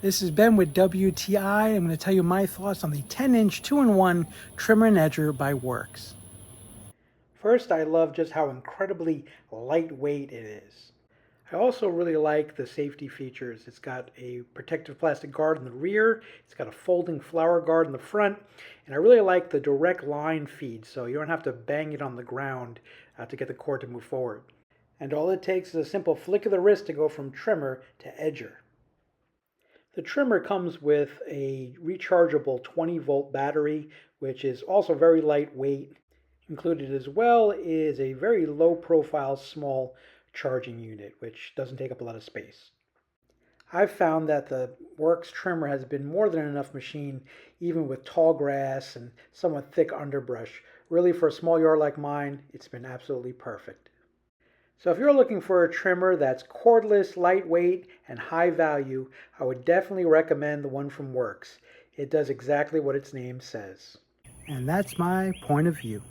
This is Ben with WTI. I'm going to tell you my thoughts on the 10-inch 2-in-1 trimmer and edger by Worx. First, I love just how incredibly lightweight it is. I also really like the safety features. It's got a protective plastic guard in the rear, it's got a folding flower guard in the front, and I really like the direct line feed, so you don't have to bang it on the ground to get the cord to move forward. And all it takes is a simple flick of the wrist to go from trimmer to edger. The trimmer comes with a rechargeable 20-volt battery, which is also very lightweight. Included as well is a very low-profile small charging unit, which doesn't take up a lot of space. I've found that the Worx trimmer has been more than enough machine, even with tall grass and somewhat thick underbrush. Really, for a small yard like mine, it's been absolutely perfect. So if you're looking for a trimmer that's cordless, lightweight, and high value, I would definitely recommend the one from Worx. It does exactly what its name says. And that's my point of view.